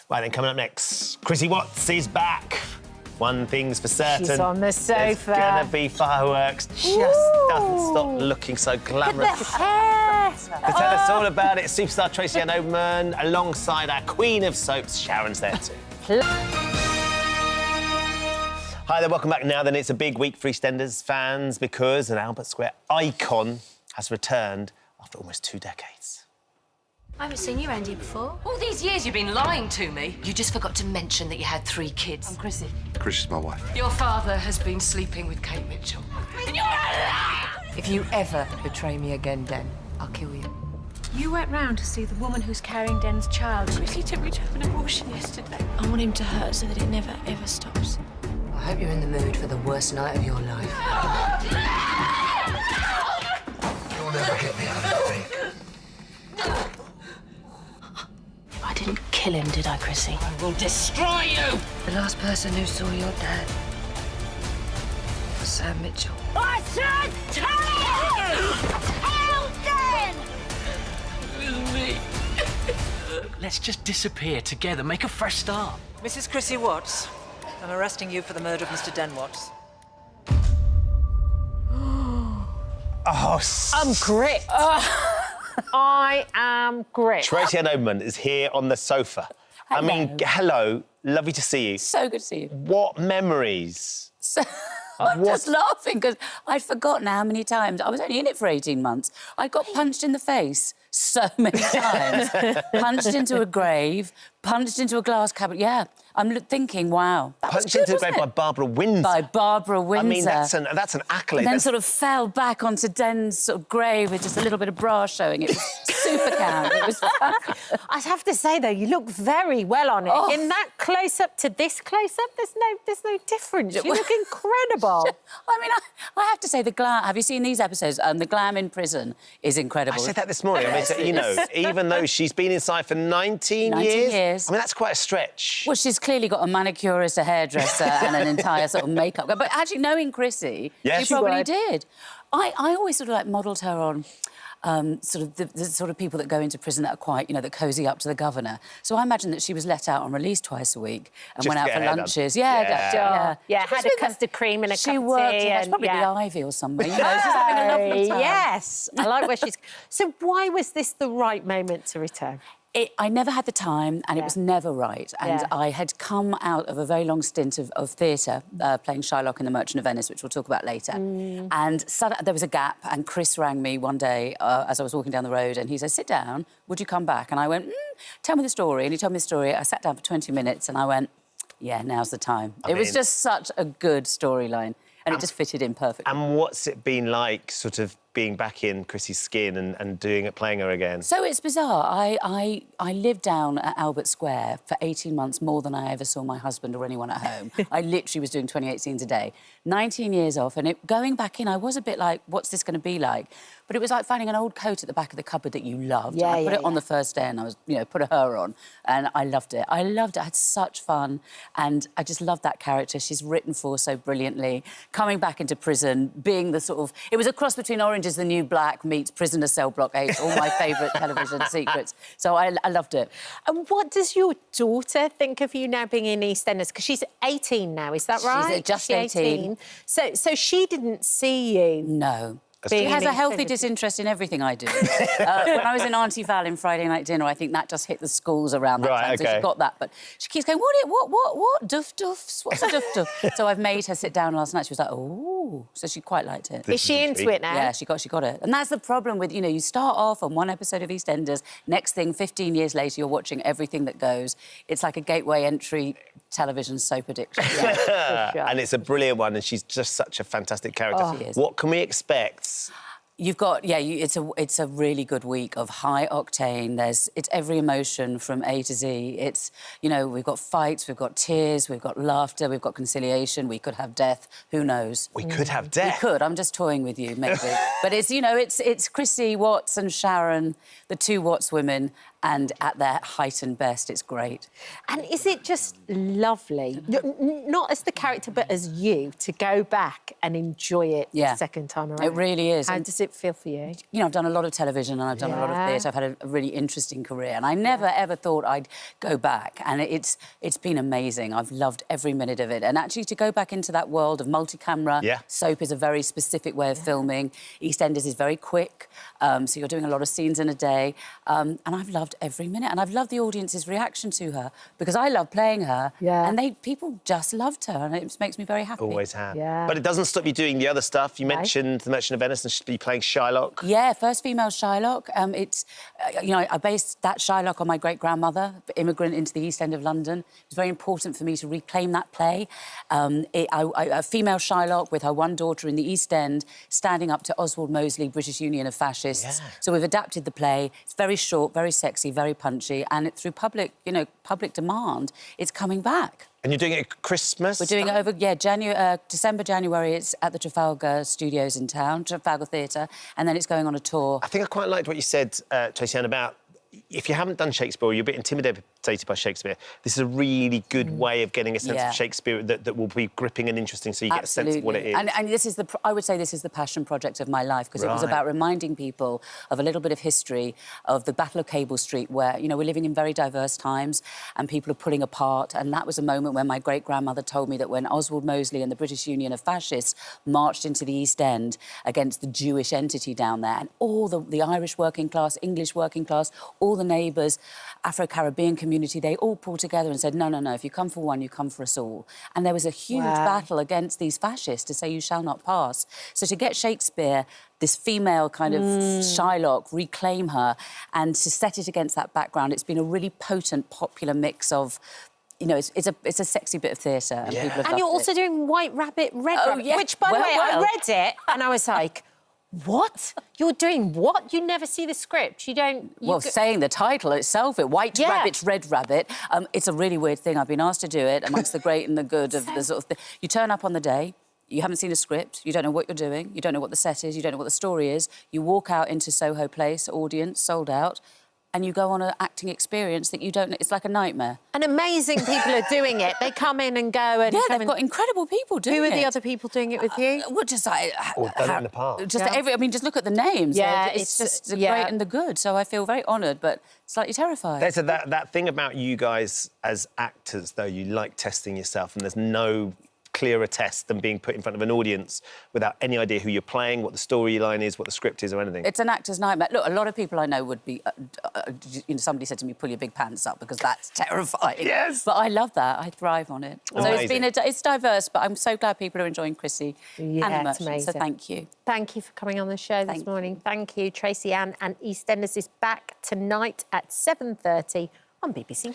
Right, then coming up next, Chrissy Watts is back. One thing's for certain. She's on the sofa. There's gonna be fireworks. Just doesn't stop looking so glamorous. The hair. To tell us all about it, superstar Tracy-Ann Oberman, alongside our queen of soaps, Sharon's there too. Hi there, welcome back. Now then, it's a big week for EastEnders fans because an Albert Square icon has returned after almost 2 decades. I haven't seen you, Andy, before. All these years you've been lying to me. You just forgot to mention that you had 3 kids. I'm Chrissy. Chrissy's my wife. Your father has been sleeping with Kate Mitchell. And you're a liar! If you ever betray me again, Den, I'll kill you. You went round to see the woman who's carrying Den's child. Chrissy took me to have an abortion yesterday. I want him to hurt so that it never, ever stops. I hope you're in the mood for the worst night of your life. You'll never get me out of that thing. I didn't kill him, did I, Chrissy? I will destroy you! The last person who saw your dad was Sam Mitchell. I said tell Den! Me. Let's just disappear together, make a fresh start. Mrs. Chrissie Watts, I'm arresting you for the murder of Mr. Den Watts. Oh, I'm gripped. I am gripped. Tracy-Ann Oberman is here on the sofa. Hello. I mean, hello, lovely to see you. So good to see you. What memories? So, I'm just laughing because I'd forgotten how many times. I was only in it for 18 months. I got punched in the face so many times. Punched into a grave, punched into a glass cabinet. Yeah, I'm thinking, wow. That was Punched good, into the grave by wasn't it? Barbara Windsor. By Barbara Windsor. I mean, that's an accolade. And then That's- sort of fell back onto Den's sort of grave with just a little bit of bra showing. It was super count. It was I have to say, though, you look very well on it. Oh. In that close-up to this close-up, there's no difference. You look incredible. I mean, I have to say, the glam... Have you seen these episodes? The glam in prison is incredible. I said that this morning. I mean, you know, even though she's been inside for 19 years. I mean, that's quite a stretch. Well, she's clearly got a manicurist, a hairdresser and an entire sort of makeup guy. But actually, knowing Chrissy, Yes. she She probably would. did. I always sort of, like, modelled her on... sort of the sort of people that go into prison that are quite, you know, that cosy up to the governor. So I imagine that she was let out on release twice a week and Just went to out get for her hair done. lunches. Yeah, She had was a with custard cream and a She cup of worked tea in probably and, the Ivy or somewhere. You know, she's having a lovely time. Yes, I like where she's... So why was this the right moment to return? I never had the time, and it was never right. And Yeah. I had come out of a very long stint of theatre, playing Shylock in The Merchant of Venice, which we'll talk about later. And there was a gap, and Chris rang me one day as I was walking down the road, and he said, sit down, would you come back? And I went, tell me the story. And he told me the story. I sat down for 20 minutes, and I went, yeah, now's the time. It was just such a good storyline, and it just fitted in perfectly. And what's it been like, sort of, being back in Chrissy's skin and playing her again? So it's bizarre. I lived down at Albert Square for 18 months, more than I ever saw my husband or anyone at home. I literally was doing 28 scenes a day. 19 years off, and going back in, I was a bit like, what's this going to be like? But it was like finding an old coat at the back of the cupboard that you loved. Yeah, I put yeah, it on the first day, and I was, you know, put her on, and I loved it. I loved it. I had such fun, and I just loved that character. She's written for so brilliantly. Coming back into prison, being the sort of... It was a cross between Orange is the New Black meets Prisoner Cell Block 8, all my favourite television secrets. So I loved it. And what does your daughter think of you now being in EastEnders? Because she's 18 now, is that right? just She's 18. So she didn't see you. No. Being She has in a healthy EastEnders. disinterest in everything I do. When I was in Auntie Val in Friday Night Dinner, I think that just hit the schools around that Right, time. So OK. she got that. But she keeps going, what? Duff duffs? What's a duff duff? So I've made her sit down last night. She was like, oh. So she quite liked it. Is she into it now? Yeah, she got it. And that's the problem with, you know, you start off on one episode of EastEnders, next thing, 15 years later, you're watching everything that goes. It's like a gateway entry television soap addiction. Yeah. And it's a brilliant one, and she's just such a fantastic character. She is. What can we expect? You've got, it's a really good week of high octane. It's every emotion from A to Z. It's, you know, we've got fights, we've got tears, we've got laughter, we've got conciliation, we could have death, who knows? We could have death. We could, I'm just toying with you, maybe. But it's, you know, it's Chrissy Watts and Sharon, the 2 Watts women, and at their height and best, it's great. And is it just lovely, not as the character, but as you, to go back and enjoy it the second time around? It really is. How does it feel for you? You know, I've done a lot of television and I've done a lot of theatre. I've had a really interesting career, and I never, ever thought I'd go back. And it's been amazing. I've loved every minute of it. And actually, to go back into that world of multi-camera, soap is a very specific way of filming. EastEnders is very quick, so you're doing a lot of scenes in a day. And I've loved every minute. And I've loved the audience's reaction to her, because I love playing her. And people just loved her, and it makes me very happy. Always have. Yeah. But it doesn't stop you doing the other stuff. You mentioned The Merchant of Venice and should be playing Shylock. Yeah, first female Shylock. You know, I based that Shylock on my great-grandmother, immigrant into the East End of London. It was very important for me to reclaim that play. A female Shylock with her one daughter in the East End, standing up to Oswald Mosley, British Union of Fascists. So we've adapted the play. It's very short, very sexy, very punchy, and through public demand, it's coming back. And you're doing it at Christmas? We're doing it over, December, January. It's at the Trafalgar Studios in town, Trafalgar Theatre, and then it's going on a tour. I think I quite liked what you said, Tracy-Ann, about if you haven't done Shakespeare or you're a bit intimidated by Shakespeare, this is a really good way of getting a sense of Shakespeare that will be gripping and interesting, so you get a sense of what it is. And this is I would say this is the passion project of my life, because it was about reminding people of a little bit of history of the Battle of Cable Street, where, you know, we're living in very diverse times and people are pulling apart. And that was a moment when my great-grandmother told me that when Oswald Mosley and the British Union of Fascists marched into the East End against the Jewish entity down there, and all the Irish working class, English working class, all the neighbours, Afro-Caribbean community, they all pulled together and said, no, no, no, if you come for one, you come for us all. And there was a huge battle against these fascists to say, you shall not pass. So to get Shakespeare, this female kind of Shylock, reclaim her, and to set it against that background, it's been a really potent, popular mix of, you know, it's a sexy bit of theatre, and people have loved it. And you're also doing White Rabbit, Red Rabbit, which, by the way, I read it and I was like, what? You're doing what? You never see the script. You don't... saying the title itself, White Rabbit, Red Rabbit, it's a really weird thing. I've been asked to do it amongst the great and the good of the sort of thing. You turn up on the day, you haven't seen a script, you don't know what you're doing, you don't know what the set is, you don't know what the story is. You walk out into Soho Place, audience, sold out, and you go on an acting experience that you don't... It's like a nightmare. And amazing people are doing it. They come in and go and... Yeah, they've got incredible people doing it. Who are the other people doing it with you? Well, just like... Or done it in the past. Just I mean, just look at the names. Yeah, it's just the great and the good. So I feel very honoured, but slightly terrified. There's that thing about you guys as actors, though, you like testing yourself, and there's no clearer test than being put in front of an audience without any idea who you're playing, what the storyline is, what the script is or anything. It's an actor's nightmare. Look, a lot of people I know would be... you know, somebody said to me, pull your big pants up, because that's terrifying. Yes! But I love that. I thrive on it. Amazing. So it's diverse, but I'm so glad people are enjoying Chrissy and the Merchant, amazing. so thank you. Thank you for coming on the show this morning. Thank you. Tracy-Ann, and EastEnders is back tonight at 7:30 on BBC.